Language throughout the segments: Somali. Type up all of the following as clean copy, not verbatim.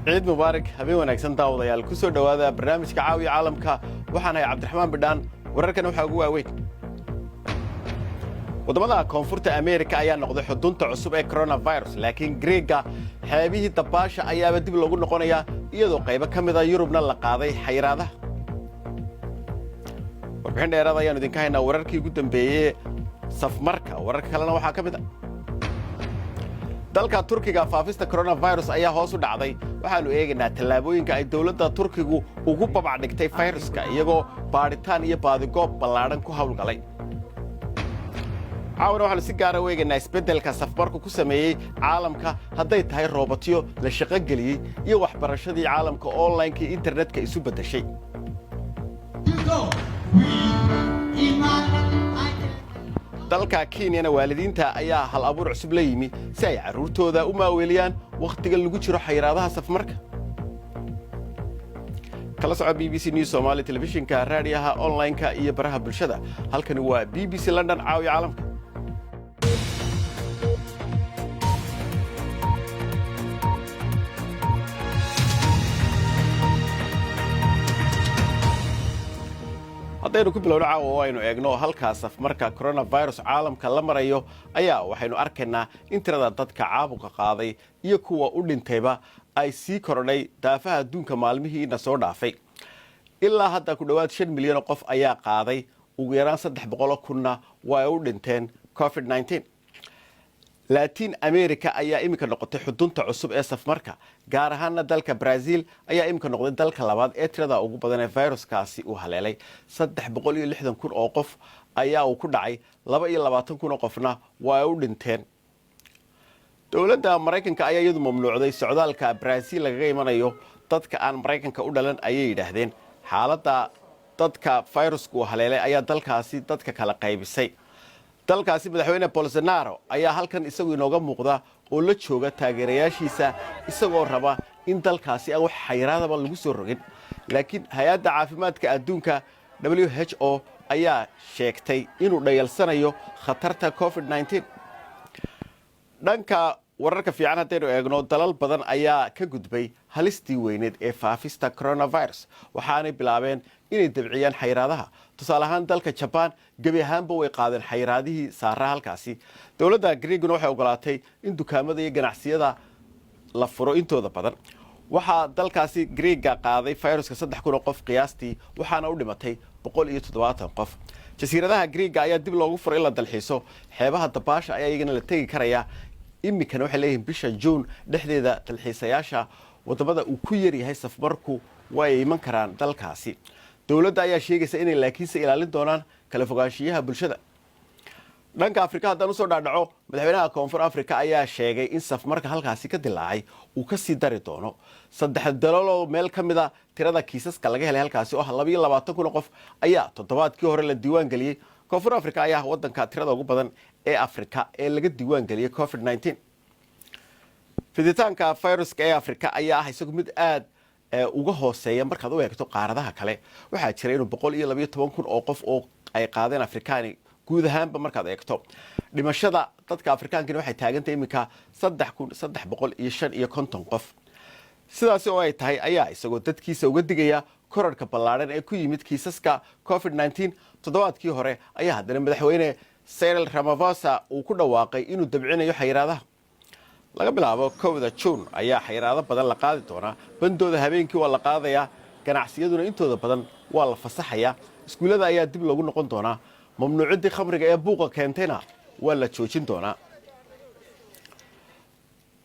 عيد مبارك habeen wanaagsan daawadayaal ku soo dhawaada barnaamijka caawiya caalamka waxaan ahay Cabdiraxmaan Bidhaan wararkana waxa ugu waaweyn wadamada koonfurta Ameerika ayaa noqday xudunta cusub ee coronavirus laakiin Greega xeebihii dabaasha ayaa dib loogu noqonayaa iyadoo qaybo kamid ah Yurubna la qaaday xayiraadaha warbixin dheeraad ayaan idinka haynaa wararkii ugu dambeeyay safmarka wararka kalena waxa kamid ah dalka Turkiga faafista coronavirus ayaa hoos u dhacday waxaanu eegaynaa tallaabooyinka ay dawladda Turkigu ugu babac dhigtay viruska iyagoo baaritaan iyo baadigoob ballaaran ku hawlgalay caawina waxaanu si gaar ah u eegaynaa isbeddelka safmarku ku sameeyey caalamka hadday tahay roobotyo la shaqo geliyey iyo waxbarashadii caalamka online-ka internetka isu beddeshay dalka Kenya waalidiinta ayaa hal abuur cusub la yimi si ay caruurtooda u maaweeliyaan waqtiga lagu jiro xayiraadaha safmarka kala soco BBC News Somali Television-ka raadiyaha online-ka iyo baraha bulshada halkani waa BBC London caawiya caalamka haddaynu ku bilowno caawa aynu eegno halkaas safmarka coronavirus caalamka la marayo ayaa waxaynu arkaynaa in tirada dadka caabuqa qaaday iyo kuwa u dhintayba ay sii korodhay daafaha adduunka maalmihiina soo dhaafay ilaa hadda ku dhawaad 5 milyan oo qof ayaa qaaday ugu yaraan 300 kunna way u dhinteen COVID-19 Latin America ayaa imika noqotay xudunta cusub ee safmarka gaar ahaan dalka Brazil ayaa imika noqday dalka labaad ee tirada ugu badan ee viruskaasi uu haleelay 360 kun oo qof ayaa uu ku dhacay 22 kun oo qofna way u dhinteen dawladda Mareykanka ayaa iyadu mamnuucday socdaalka Brazil laga imanayo dadka aan Mareykanka u dhalan ayay yiraahdeen xaaladda dadka virusku haleelay ayaa dalkaasi dadka kala qaybisay dalkaasi madaxweyne Bolsonaro ayaa halkan isagu inooga muuqda oo la jooga taageerayaashiisa isagoo raba in dalkaasi ay wax xayiraadaba lagu soo rogin laakiin hay'adda caafimaadka adduunka WHO ayaa sheegtay inuu dhayalsanayo khatarta COVID-19 dhanka wararka fiican haddaynu eegno dalal badan ayaa ka gudbay halistii weyneed ee faafista coronavirus waxaanay bilaabeen inay dabciyaan xayiraadaha tusaale ahaan dalka Japan gabi ahaanba way qaadeen xayiraadihii saaraa halkaasi dawladda Greeguna waxay ogolaatay in dukaamada iyo ganacsiyada la furo intooda badan waxaa dalkaasi Greega qaaday viruska 3,000 qof qiyaastii waxaana u dhimatay 170 qof jasiiradaha Greega ayaa dib loogu furay la dalxiiso xeebaha dabaasha ayaa iyagana la tagi karaya imikana waxay leeyihiin bisha June dhexdeeda dalxiisayaasha wadamada uu ku yar yahay safmarku way iman karaan dalkaasi dawladda ayaa sheegaysa inay laakiinse ilaalin doonaan kala fogaanshiyaha bulshada dhanka Afrika haddaan usoo dhaadhaco madaxweynaha koonfur Afrika ayaa sheegay in safmarka halkaasi ka dilaacay uu ka sii dari doono 3 dalal oo meel ka mid ah tirada kiisaska laga helay halkaasi oo 22 kun oo qof ayaa toddobaadkii hore la diiwaan galiyay koonfur Afrika ayaa wadanka tirada ugu badan ee Afrika ee laga diiwaan galiyay COVID-19 fiditaanka viruska ee Afrika ayaa ah isagu mid aad uga hooseeya markaad u eegto qaaradaha kale waxaa jira inuu 112 kun oo qof oo ay qaadeen Afrikaani guud ahaanba markaad eegto dhimashada dadka Afrikaankina waxay taagantay imika 3,355 qof sidaas oo ay tahay ayaa isagoo dadkiisa uga digaya kororka ballaaran ee ku yimid kiisaska COVID-19 toddobaadkii hore ayaa haddana madaxweyne Cyril Ramaphosa uu ku dhawaaqay inuu dabcinayo xayiraadaha laga bilaabo 1 June ayaa xayiraado badan la qaadi doonaa bandooda habeenkii waa la qaadayaa ganacsiyaduna intooda badan waa la fasaxayaa iskuulada ayaa dib loogu noqon doonaa mamnuucidii khamriga ee buuqa keentayna waa la joojin doonaa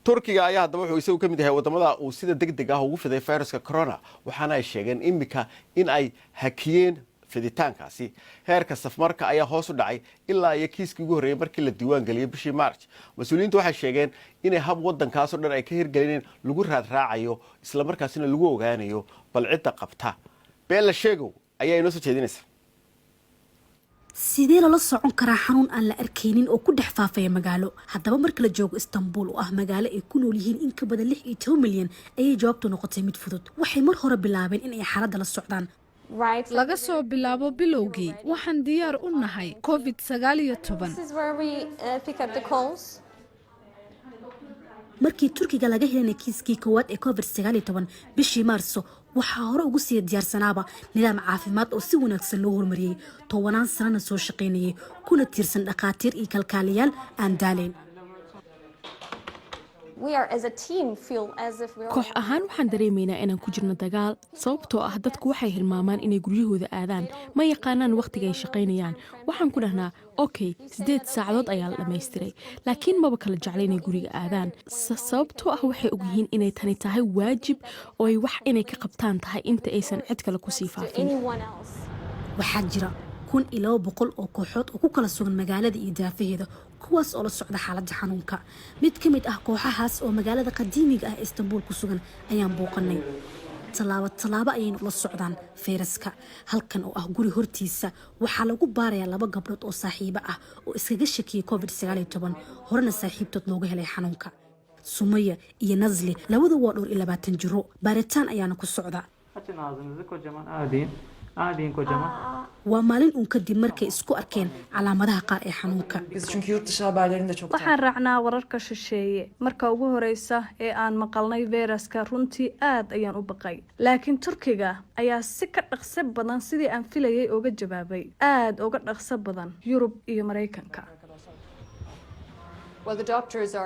Turkiga ayaa hadaba wuxuu isagu ka mid yahay wadamada uu sida degdeg ah ugu fiday viruska corona waxaana ay sheegeen imika in ay hakiyeen fiditaankaasi heerka safmarka ayaa hoos u dhacay ilaa iyo kiiskii ugu horeeyay markii la diiwaan galiyay bishii March mas'uuliyiintu waxay sheegeen in hab wadankaas oo dhan ay ka hirgelineen lagu raadraacayo isla markaasina lagu ogaanayo bal cidda qabta Bella Sheego ayaa inoo soo jeedinaysa sidee la socon karaa xanuun aan la arkeynin oo ku dhex faafaya magaalo haddaba marka la joogo Istanbul oo ah magaalo ay ku nool yihiin in ka badan 16 milyan ayay jawaabtu noqotay mid fudud waxay mar hore bilaabeen in ay xaaladda la socdaan laga soo bilaabo bilowgii waxaan diyaar u nahay COVID-19 markii turkiga laga helay kiiskii koowaad ee covid-19 bishii maarso waxaa hore ugu sii diyaarsanaaba nidaam caafimaad oo si wanaagsan loo horumariyay tobanaan sanana soo shaqaynayay kuna tiirsan dhaqaatiir iyo kalkaaliyaal aan daaleyn. koox ahaan waxaan dareemaynaa inaan ku jirno dagaal sababtoo ah dadku waxay hilmaamaan inay guryahooda aadaan ma yaqaanaan wakhtiga ay shaqaynayaan waxaan ku dhahnaa okay 8 saacadood ayaa la dhammaystiray laakiin maba kala jecla inay guriga aadaan sababtoo ah waxay ogyihiin inay tani tahay waajib oo ay wax inay ka qabtaan tahay inta aysan cid kale kusii faafin. waxaa jira 1,200 oo kooxood oo ku kala sugan magaalada iyo daafaheeda kuwaas oo la socda xaaladda xanuunka. mid ka mid ah kooxahaas oo magaalada qadiimiga ah Istanbul ku sugan ayaan booqanay. talaabo ayaynu la socdaan fayraska. halkan oo ah guri hortiisa waxaa lagu baarayaa 2 gabdhood oo saaxiibo ah oo iskaga shakiyay covid-19 horena saaxiibtood looga helay xanuunka. Sumaya iyo Nazli labadu waa dhowr 20 jiro. baaritaan ayaana ku socda. waa maalin uun kadib markay isku arkeen calaamadaha qaar ee xanuunka. waxaan raacnaa wararka shisheeye marka ugu horeysa ee aan maqalnay fayraska runtii aad ayaan u baqay laakiin Turkiga ayaa si ka dhaqso badan sidii aan filayay uga jawaabay aad uga dhaqso badan Yurub iyo Mareykanka.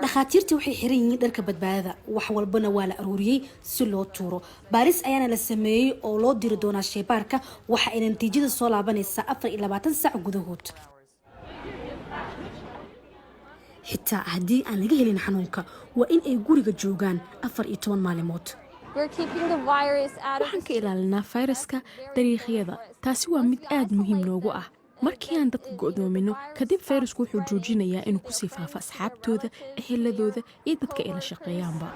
dhakhaatiirta waxay xiran yihiin dharka badbaadada wax walbana waa la aruuriyey si loo tuuro. baaris ayaana la sameeyey oo loo diri doonaa shaybaarka waxa ay natiijada soo laabanaysaa 24 saac gudahood. xitaa haddii aan laga helin xanuunka waa in ay guriga joogaan 14 maalmood. waxaan ka ilaalinaa fayraska dariiqyada taasi waa mid aad muhiim noogu ah. markii aan dadka go'doomino kadib fayrasku wuxuu joojinayaa inuu ku sii faafo asxaabtooda eheladooda iyo dadka ay la shaqeeyaanba.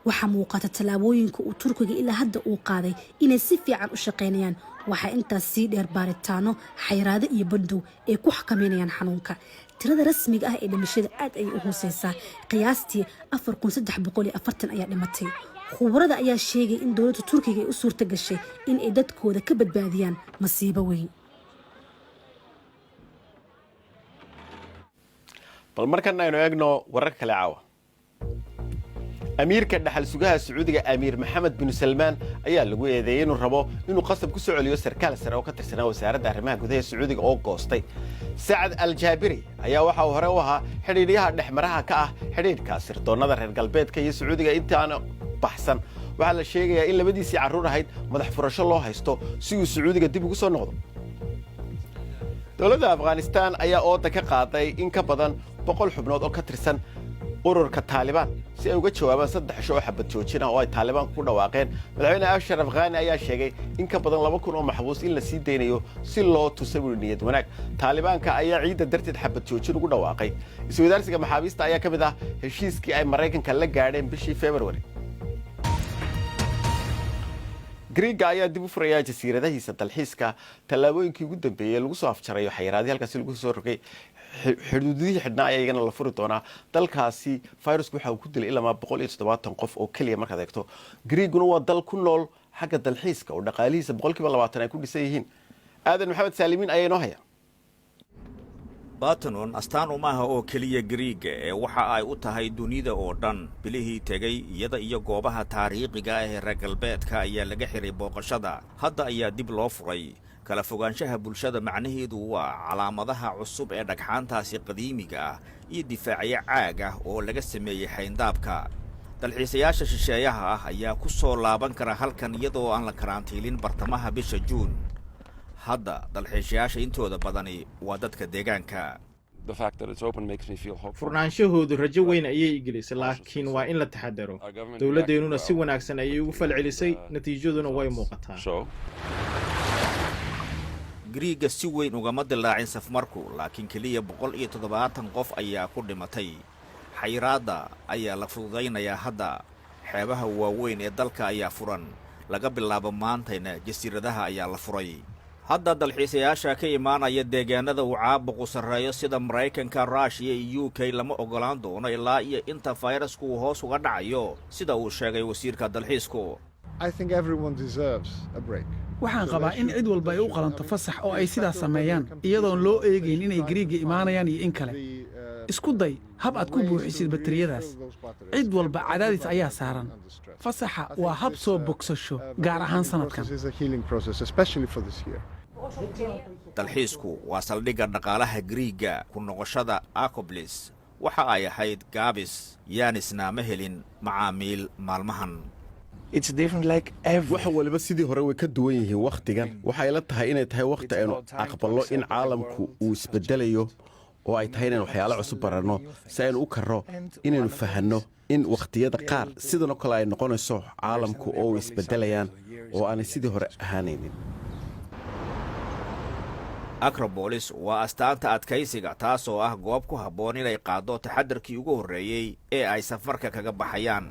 waxaa muuqata tallaabooyinka uu Turkiga ilaa hadda uu qaaday inay si fiican u shaqaynayaan. waxaa intaas sii dheer baaritaano xayiraado iyo bandow ay ku xakameynayaan xanuunka. tirada rasmiga ah ee dhimashada aad ayay u hooseysaa qiyaastii 4340 ayaa dhimatay. khubarada ayaa sheegay in dowladda Turkiga ay u suurta gashay in ay dadkooda ka badbaadiyaan masiibo weyn. bal markan aynu eegno wararka kale caawa. amiirka dhaxal sugaha Sacuudiga Amiir Maxamed bin Salmaan ayaa lagu eedeeyay inuu rabo inuu qasab ku soo celiyo sarkaal sare oo ka tirsanaa wasaaradda arrimaha gudaha Sacuudiga oo goostay. Saad Al-Jabiri ayaa waxa uu hore u ahaa xiriiriyaha dhexmaraha ka ah xiriirka sirdoonada reer galbeedka iyo Sacuudiga intaan baxsan. waxaa la sheegayaa in labadiisii carruur ahayd madax furasho loo haysto si uu Sacuudiga dib ugu soo noqdo. dowladda Afghanistan ayaa ooda ka qaaday in ka badan 100 xubnood oo ka tirsan ururka Taliban si ay uga jawaabaan 3 cisho oo xabad joojin ah oo ay Taliban ku dhawaaqeen. madaxweyne Ashraf Ghani ayaa sheegay in ka badan 2,000 oo maxbuus in la sii deynayo si loo tuso niyad wanaag. Talibanka ayaa ciidda darteed xabad joojin ugu dhawaaqay. isweydaarsiga maxaabiista ayaa ka mid ah heshiiskii ay Mareykanka la gaadheen bishii February. Greega ayaa dib u furaya jasiiradahiisa dalxiiska tallaabooyinkii ugu dambeeyay lagu soo afjarayo xayiraadii halkaas lagu soo rogay xuduudihii xidhnaa ayagana la furi doonaa. dalkaasi fayrasku waxa uu ku dilay ilaa 170 qof oo kaliya markaad eegto. Greeguna waa dal ku nool xagga dalxiiska oo dhaqaalihiisa 20% ay ku dhisan yihiin. aadan maxamed saalimiin ayaa inoo haya. Batanon astaan uma aha oo kaliya Greega ee waxa ay u tahay dunida oo dhan. bilihii tegay iyada iyo goobaha taariikhiga ah ee reer galbeedka ayaa laga xiray booqashada. hadda ayaa dib loo furay. kala fogaanshaha bulshada macnaheedu waa calaamadaha cusub ee dhagxaantaasi qadiimiga ah iyo difaacyo caag ah oo laga sameeyay xayndaabka. dalxiisayaasha shisheeyaha ah ayaa ku soo laaban kara halkan iyadoo aan la karantiilin bartamaha bisha Juun. hadda dalxiisayaasha intooda badani waa dadka deegaanka. furnaanshahoodu rajo weyn ayay igelisay laakiin waa in la taxadaro. dowladeennuna si wanaagsan ayay ugu falcelisay natiijaduna way muuqataa. Greega si weyn ugama dilaacin safmarku laakiin kaliya 170 qof ayaa ku dhimatay. xayiraadda ayaa la fududaynayaa hadda. xeebaha waaweyn ee dalka ayaa furan. laga bilaabo maantayna jasiiradaha ayaa la furay. hadda dalxiisayaasha ka imaanaya deegaanada uu caabuqu sarreeyo sida Mareykanka, Russia iyo UK lama ogolaan doono ilaa iyo inta fayrasku uu hoos uga dhacayo sida uu sheegay wasiirka dalxiisku. waxaan qabaa in cid walba ay u qalanto fasax oo ay sidaas sameeyaan iyadoon loo eegayn inay Greega imaanayaan iyo in kale. isku day hab aad ku buuxisid batariyadaas cid walba cadaadis ayaa saaran fasaxa waa hab soo bogsasho gaar ahaan sanadkan dalxiisku waa saldhigga dhaqaalaha Griiga ku noqoshada Acropolis waxa ay ahayd gaabis yaanisna ma helin macaamiil maalmahan wax waliba sidii hore way ka duwan yihiin wakhtigan waxay la tahay inay tahay wakhti aynu aqballo in caalamku uu isbedelayo oo ay tahay inaynu waxyaalo cusub baranno si aynu u karro inaynu fahanno in wakhtiyada qaar sidan oo kale ay noqonayso caalamku oo isbedelayaan oo aanay sidii hore ahaanaynin Acropolis waa astaanta adkaysiga taasoo ah goob ku habboon inay qaado taxadarkii ugu horreeyay ee ay safarka kaga baxayaan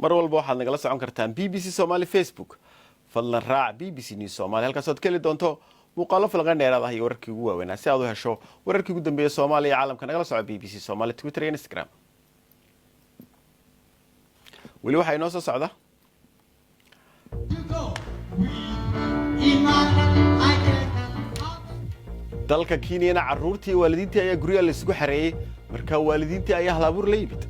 mar walba waxaad nagala socon kartaan BBC Somali Facebook fadlan raac BBC News Somali halkaas aad ka heli doonto muuqaallo falqan dheeraad ah iyo wararkii ugu waaweynaa si aad u hesho wararkii ugu dambeeyay Soomaaliya iyo caalamka nagala soco BBC Somali Twitter iyo Instagram weli waxa inoo soo socda dalka Kenya carruurtii iyo waalidiintii ayaa guryaha la isugu xareeyay marka waalidiintii ayaa halabuur la yimid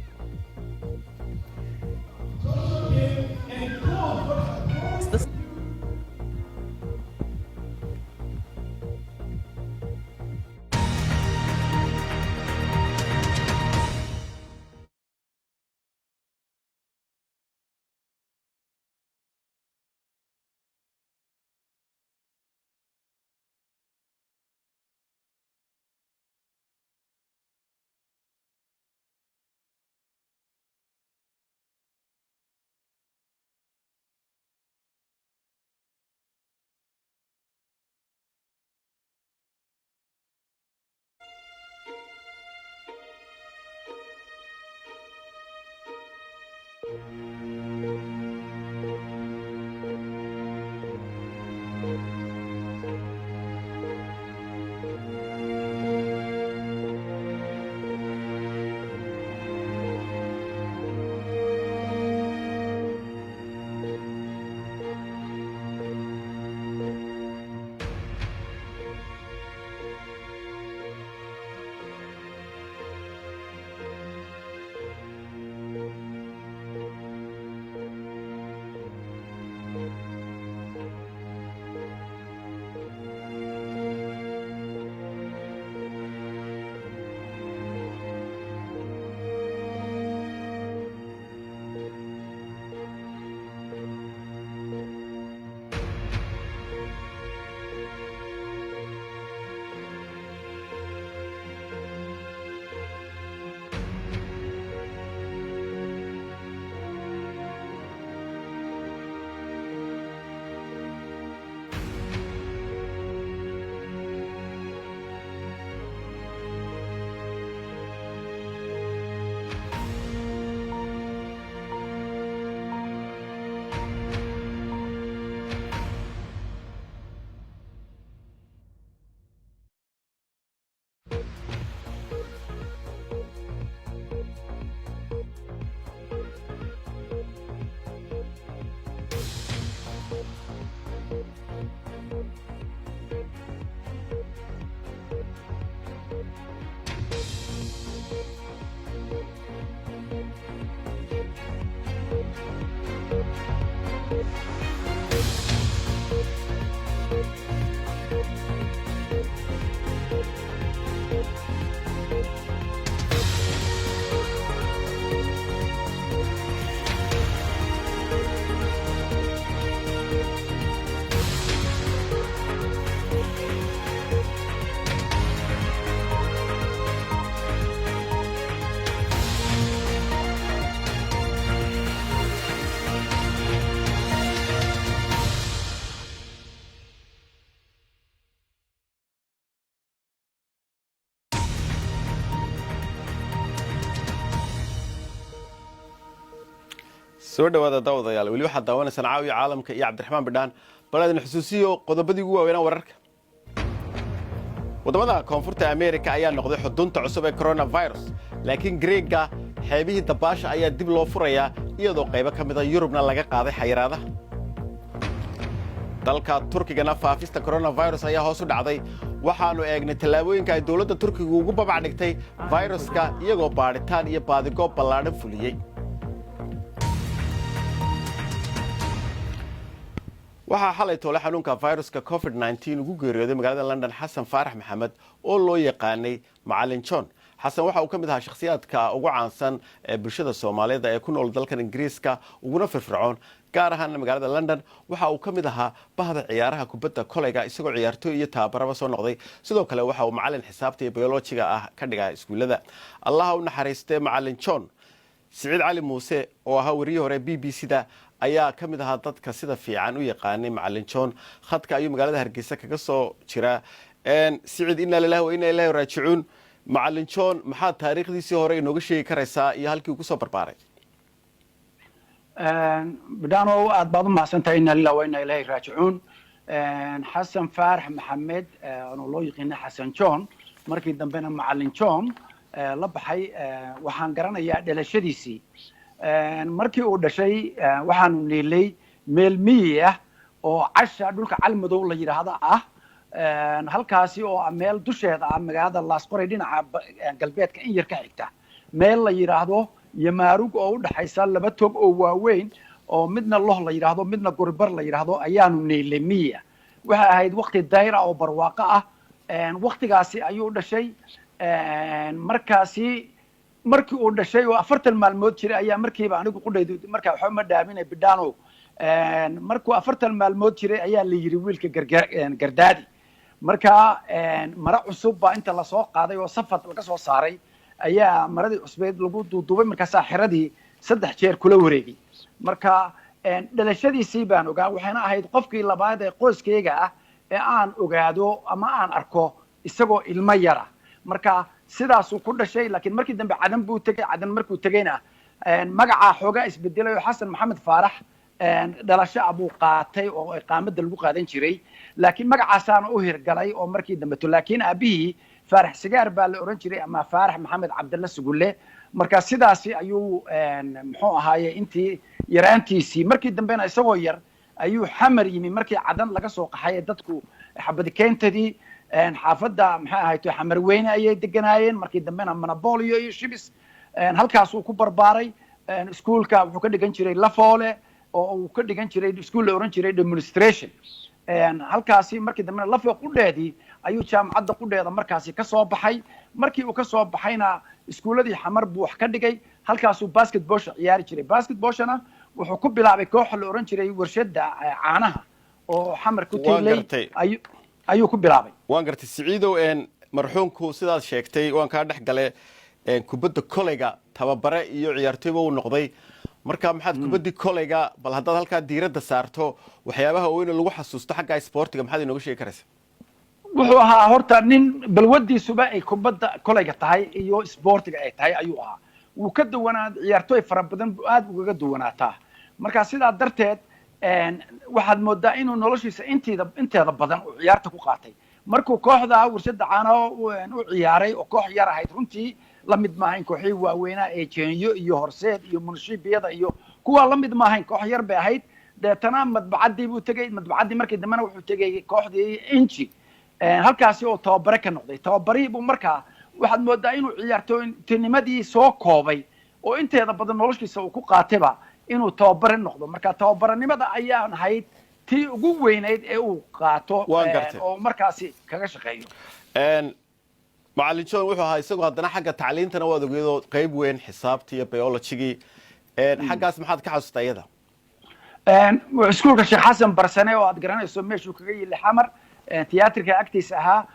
soo dhawaada daawadayaal weli waxaad daawanaysaan caawiya caalamka iyo cabdiraxmaan bidhaan balaadin xusuusiyo qodobadii ugu waaweynaa wararka wadamada koonfurta Ameerika ayaa noqday xudunta cusub ee coronavirus laakiin Greega xeebihii dabaasha ayaa dib loo furayaa iyadoo qaybo ka mid ah Yurubna laga qaaday xayiraadaha dalka Turkigana faafista coronavirus ayaa hoos u dhacday waxaannu eegnay tallaabooyinka ay dowladda turkiga ugu babac dhigtay fayruska iyagoo baadhitaan iyo baadigoob ballaadhan fuliyey. waxaa xalay toole xanuunka fayruska covid-19 ugu geeriyooday magaalada london xasan faarax maxamed oo loo yaqaanay macalin john. xasan waxa uu ka mid ahaa shakhsiyaadka ugu caansan ee bulshada Soomaaliyeed ee ku nool dalkan Ingiriiska uguna firfircoon gaar ahaan magaalada London. waxa uu ka mid ahaa bahda ciyaaraha kubadda kolayga isagoo ciyaartooy iyo tababaraba soo noqday. sidoo kale waxa uu macalin xisaabta iyo biolojiga ah ka dhigay iskuulada. allah u naxariistay macalin john. Siciid Cali Muuse oo ahaa wariyihii hore BBC-da ayaa ka mid ahaa dadka sida fiican u yaqaanay macalin john. khadka ayuu magaalada Hargeysa kaga soo jira. Siciid, inna lillahi wa inna ilayhi raajicuun. macalin john maxaa taariikhdiisii hore inooga sheegi karaysaa iyo halkii uu ku soo barbaaray? bidhaano aad baad u mahadsantahay. inna lillahi wa inna ilayhi raajicuun. xasan faarax maxamed oo loo yaqaana xasan john, markii dambena macalin john la baxay. waxaan garanayaa dhalashadiisii. markii uu dhashay waxaanu niilay meel miyi ah oo casha dhulka calmadow la yidhaahdo ah. halkaasi oo meel dusheeda ah magaalada laasqoray dhinaca galbeedka in yar ka xigta, meel la yidhaahdo yamaarug oo u dhaxaysa laba tog oo waaweyn oo midna loh la yidhaahdo midna guribar la yidhaahdo ayaanu niilay miya. waxay ahayd waqti dayra oo barwaaqo ah. waqtigaasi ayuu dhashay. markii uu dhashay oo 40 maalmood jiray ayaa markiiba anigu qudhaydu markaa waxba ma dhaaminay bidhaano. markuu 40 maalmood jiray ayaa la yiri wiilka gardaadi. marka mara cusub baa inta la soo qaaday oo safad laga soo saaray ayaa maradii cusbeed lagu duubay markaas xiradii 3 jeer kula wareegay. marka dhalashadiisii baan ogaa. waxayna ahayd qofkii labaad ee qoyskayga ah ee aan ogaado ama aan arko isagoo ilmo yara. marka sidaasuu ku dhashay. laakiin markii dambe cadan buu tegay. cadan markuu tegayna magaca xoogaa isbedelay oo xasan maxamed faarax dhalasho abuu qaatay oo iqaamada lagu qaadan jiray. laakiin magacaasaana u hirgalay oo markii dambe to. laakiin aabihii faarax sigaar baa la oran jiray ama faarax maxamed cabdalla sugulle. marka sidaasi ayuu muxuu ahaaye intii yaraantiisii. markii dambena isagoo yar ayuu xamar yimi markii cadan laga soo qaxay dadku xabadikeentadii xaafadda maxay ahayd xamar weyne ayay deganaayeen. markii dambena monopolio iyo shibis halkaasuu ku barbaaray. iskuulka wuxuu ka dhigan jiray lafoole oo uu ka dhigan jiray iskuul la oran jiray demonstration. halkaasi markii dambena lafo qudheedii ayuu jaamacadda qudheeda markaasi ka soo baxay. markii uu ka soo baxayna iskuuladii xamar buu wax ka dhigay. halkaasuu basketball ciyaari jiray. basketballshana wuxuu ku bilaabay koox la oran jiray warshada caanaha oo xamar ku tiilay ayuu ku bilaabay. waan gartay Siciidow. marxuumku sidaad sheegtay waan kaa dhex galay kubadda kolayga tababare iyo ciyaartooyba uu noqday. marka maxaad kubaddii kolayga bal haddaad halkaa diiradda saarto waxyaabaha weyn lagu xasuusto xagga sportiga maxaad inooga sheegi karaysaa? wuxuu ahaa horta nin balwadiisuba ay kubadda kolayga tahay iyo sportiga ay tahay ayuu ahaa. wuu ka duwanaa ciyaartooy fara badan aad ugaga duwanaataa. marka sidaa darteed waxaad moodaa inuu noloshiisa inteeda badan uu ciyaarta ku qaatay. markuu kooxda warshada caanaha u ciyaaray oo koox yar ahayd runtii la mid maahayn kooxii waaweynaa ee jeenyo iyo horseed iyo munshibiyada iyo kuwa la mid maahayn. koox yar bay ahayd. deetana madbacadii buu tegay. madbacadii markii dambena wuxuu tegay kooxdii inji. halkaasi oo tababare ka noqday. tababarihii buu markaa waxaad moodaa inuu ciyaartooynimadii soo koobay oo inteeda badan noloshiisa uu ku qaatayba inuu tababare noqdo. marka tababaranimada ayaan ahayd tii ugu weynayd ee uu qaato oo markaasi kaga shaqeeyo. macalin john wuxuu ahaa isagoo haddana xagga tacliintana waad ogeedoo qayb weyn xisaabtii iyo biologigii. xaggaas maxaad ka xasuustaa iyada? iskuulka sheekh xasan barsane oo aad garanayso meeshuu kaga yili xamar tiyaatarka agtiisa ahaa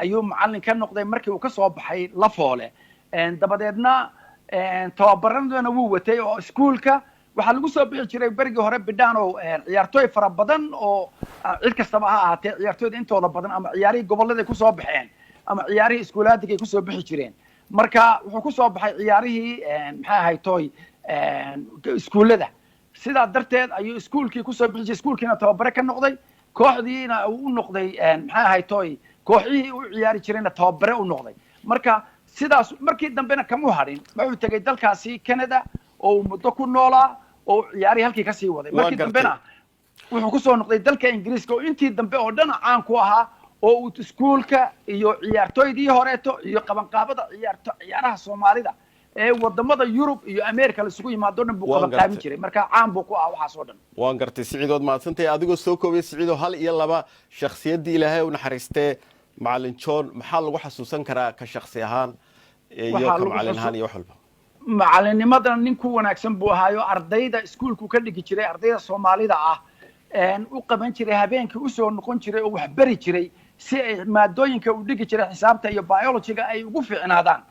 ayuu macalin ka noqday markii uu ka soo baxay lafoole. dabadeedna tababaradana wuu watay oo iskuulka waxaa lagu soo bixi jiray berigii hore bidhaano ciyaartooy fara badan oo cid kastaba ha ahaatee ciyaartooyda intooda badan ama ciyaarihii gobolladay ku soo baxeen ama ciyaarihii iskuulaadkay ku soo bixi jireen. marka wuxuu ku soo baxay ciyaarihii maxay ahayd tooy iskuullada. sidaa darteed ayuu iskuulkii ku soo bixi jiray. iskuulkiina tababare ka noqday. kooxdiina uu u noqday maxay ahayd tooy kooxihii u ciyaari jirayna tababare u noqday. marka sidaas markii dambena kamu hadhin. wuxuu tegay dalkaasi Canada oo muddo ku noolaa oo ciyaarihii halkii ka sii waday. markii dambena wuxuu ku soo noqday dalka Ingiriiska oo intii dambe oo dhan caan ku ahaa oo uu iskuulka iyo ciyaartooydii horeeto iyo qabanqaabada ciyaaraha Soomaalida ee wadamada Yurub iyo Ameerika la isugu yimaado dhan buu qabanqaabin jiray marka caan buu ku ah waxaas oo dhan waan gartay Siciidood maadsantahay adigoo soo koobay Siciido hal iyo laba shakhsiyadii Ilaahay u naxariistay macallin John maxaa lagu xasuusan karaa ka shakhsi ahaan iyo ka macallin ahaan iyo wax walba macallinimadan nin ku wanaagsan buu ahaayo ardayda iskuulku ka dhigi jiray ardayda Soomaalida ah u qaban jiray habeenkii u soo noqon jiray oo wax bari jiray si ay maadooyinka u dhigi jiray xisaabta iyo biology-ga ay ugu fiicnaadaan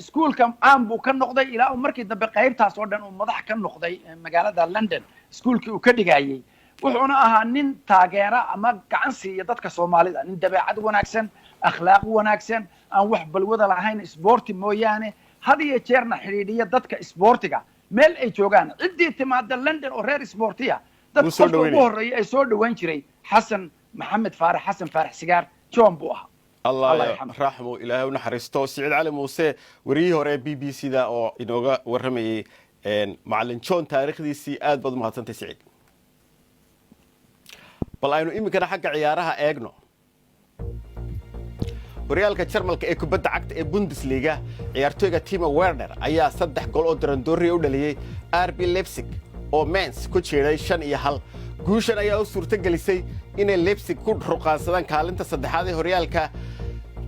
iskuulka caan buu ka noqday ilaa markii dambe qaybtaas oo dhan uu madax ka noqday magaalada London iskuulkii uu ka dhigayay wuxuuna ahaa nin taageera ama gacan siiya dadka Soomaalida nin dabeecad wanaagsan akhlaaq wanaagsan aan wax balwada lahayn isboorti mooyaane had iyo jeerna xiriiriya dadka isboortiga meel ay joogaan cidii timaada London oo reer isboortiya dadka ugu horeeyay ay soo dhaweyn jiray Xasan Maxamed Faarax Xasan Faarax Sigaar John buu ahaa الله رحمه إلهي ونحرسته سعيد علي موسى وريه هوري BBC دا أو إنوغا ورمي معلن شون تاريخ دي سي آد بدو مهاتن سعيد بل أينو إمي كان حق عيارها إيغنو وريالكا تشرمالك إيكو بدا عقد إي بوندسليغا عيارتوغا تيما ويرنر أيا صدح قول أودران دوري أوداليي RB ليبسيك أو مينس كوتشيري شان إيهال guushan ayaa u suurta gelisay inay Leipzig ku ruqaansadaan kaalinta saddexaad ee horyaalka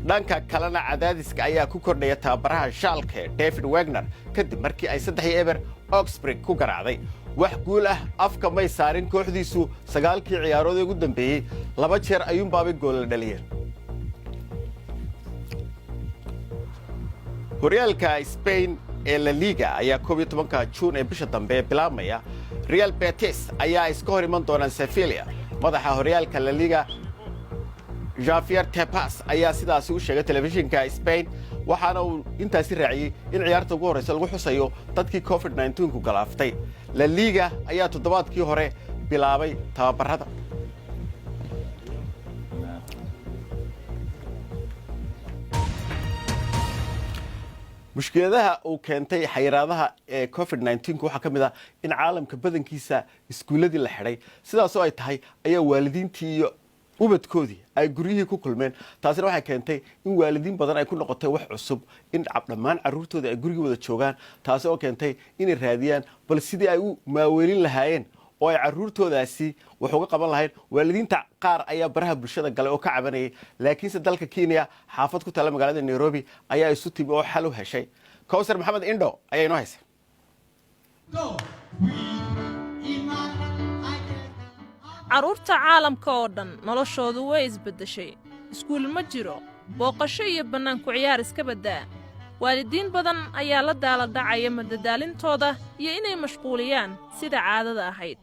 dhanka kalena cadaadiska ayaa ku kordhaya tababaraha Schalke David Wagner kadib markii ay 3-0 Augsburg ku garaacday wax guul ah afka may saarin kooxdiisu sagaalkii ciyaarood ee ugu dambeeyay laba jeer ayuun baabay gool dhaliyeen horyaalka Spain ee La Liga ayaa 12 June ee bisha dambe bilaabmaya Real Betis ayaa iska hor iman doona Sevilla madaxa horyaalka La Liga Javier Tebas ayaa sidaas u sheegay telefishinka Spain waxaana uu intaasi raaciyay in ciyaarta ugu horeysa lagu xusayo dadkii COVID-19 ku galaaftay La Liga ayaa toddobaadkii hore bilaabay tababarada mushkiladaha uu keentay xayiraadaha ee COVID-19 waxa kamid ah in caalamka badankiisa iskuuladii la xidhay sidaas oo ay tahay ayaa waalidiintii iyo ubadkoodii ay guryihii ku kulmeen taasina waxay keentay in waalidiin badan ay ku noqotay wax cusub in dhammaan caruurtooda ay guriga wada joogaan taas oo keentay inay raadiyaan bal sidii ay u maaweelin lahaayeen oo ay caruurtoodaasi wax uga qaban lahayn waalidiinta qaar ayaa baraha bulshada galay oo ka cabanayay laakiinse dalka Kenya xaafad ku taala magaalada Nairobi ayaa isu timi oo xal u heshay Kawsar Maxamed Indo ayaa inoo haysay caruurta caalamka oo dhan noloshoodu way isbedeshay iskuul ma jiro booqasho iyo banaanku ciyaar iska badaa waalidiin badan ayaa la daala dhacaya madadaalintooda iyo inay mashquuliyaan sida caadada ahayd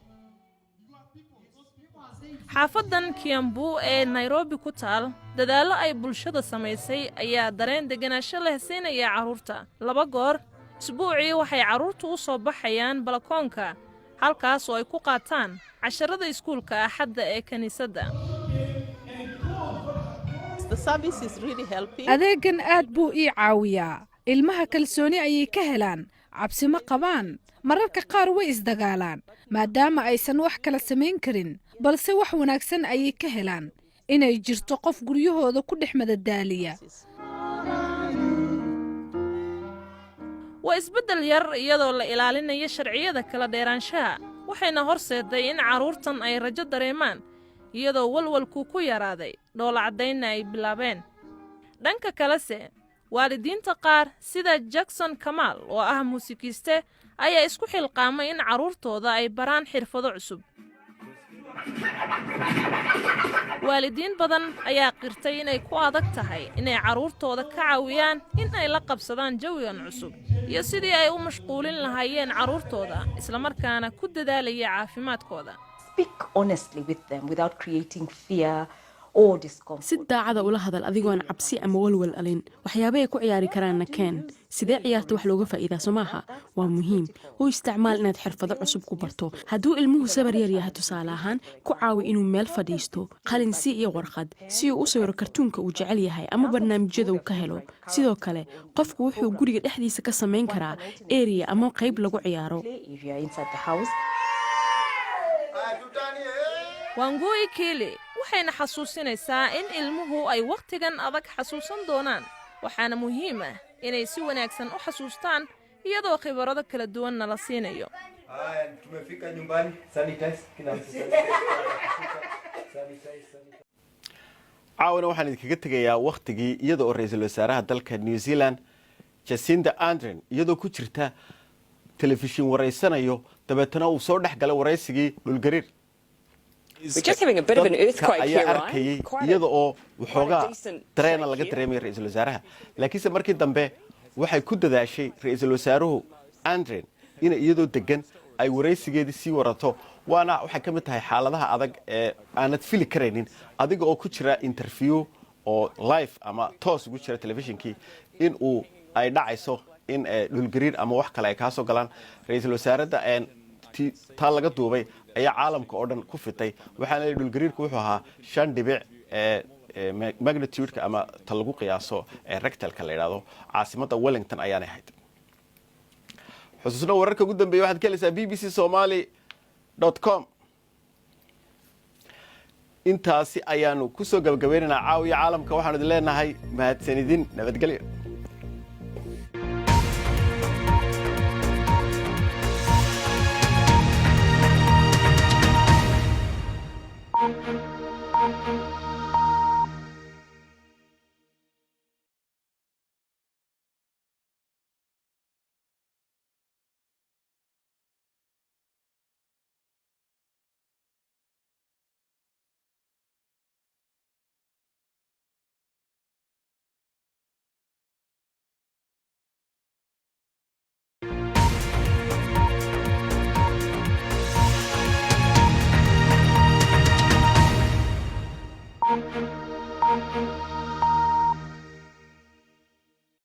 xaafadan Kiambu ee Nairobi ku taal dadaallo ay bulshada samaysay ayaa dareen deganaansho leh siinaya caruurta laba goor isbuucii waxay caruurtu u soo baxayaan balkoonka halkaas oo ay ku qaataan casharada iskuulka axadda ee kaniisadda adeegan aad buu ii caawiyaa ilmaha kalsooni ayay ka helaan cabsi ma qabaan mararka qaar way isdagaalaan maadaama aysan wax kala samayn karin balse wax wanaagsan ayay ka helaan inay jirto qof guryahooda ku dhex madadaaliya waa isbeddel yar iyadoo la ilaalinayo sharciyada kala dheeraanshaha waxayna horseeday in caruurtan ay rajo dareemaan iyadoo walwalku ku yaraaday dhoolacadaynna ay bilaabeen dhanka kalese waalidiinta qaar sida Jackson Kamal oo ah muusikiiste ayaa isku xilqaamay in caruurtooda ay baraan xirfado cusub waalidiin badan ayaa qirtay inay ku adag tahay inay caruurtooda ka caawiyaan in ay la qabsadaan jawigan cusub iyo sidii ay u mashquulin lahaayeen caruurtooda isla markaana ku dadaalaya caafimaadkooda si daacada ula hadal adigoon cabsi ama walwal alin waxyaabo ay ku ciyaari karaanna keen sidee ciyaarta wax looga faa'iidaa Soomaha waa muhiim oo isticmaal inaad xirfado cusub ku barto hadduu ilmuhu sabar yar yahay tusaale ahaan ku caawi inuu meel fadhiisto qalin si iyo warqad si uu u sawiro kartuunka uu jecel yahay ama barnaamijyada uu ka helo sidoo kale qofku wuxuu guriga dhexdiisa ka samayn karaa area ama qayb lagu ciyaaro wangui kili waxayna xasuusinaysaa in ilmuhu ay waqtigan adag xasuusan doonaan waxaana muhiim ah inay si wanaagsan u xasuustaan iyadoo khibrado kala duwan nala siinayo tumefika nyumbani sanitize kila mtu caawana waxaan idinkaga tegayaa waqtigii iyadoo ra'iisul wasaaraha dalka New Zealand Jacinda Ardern iyadoo ku jirta telefishin wareysanayo dabeetana uu soo dhaxgalay wareysigii dhulgariir ayaa arkayay iyadoo waxoogaa dareena laga dareemay ra'iisul wasaaraha laakiinse markii dambe waxay ku dadaashay ra'iisul wasaaruhu Ardern in iyadoo degan ay wareysigeedii sii warato waana waxay ka mid tahay xaaladaha adag ee aanad fili karaynin adiga oo ku jira interview oo live ama toos ugu jira telefishinkii in uu ay dhacayso in dhulgariir ama wax kale ay ka soo galaan ra'iisul wasaaradda taa laga duubay ayaa caalamka oo dhan ku fitay waxaana dhulgariirku wuxuu ahaa 5 dhibic magnitude-ka ama ta lagu qiyaaso rectal-ka la yiraahdo caasimadda Wellington ayaana ahayd xusuusna wararka ugu dambeeyay waxaad ka helaysaa bbcsomali.com intaasi ayaanu ku soo gabagabeynaa caawiya caalamka waxaanu idin leenahay mahadsanidin nabadgelyo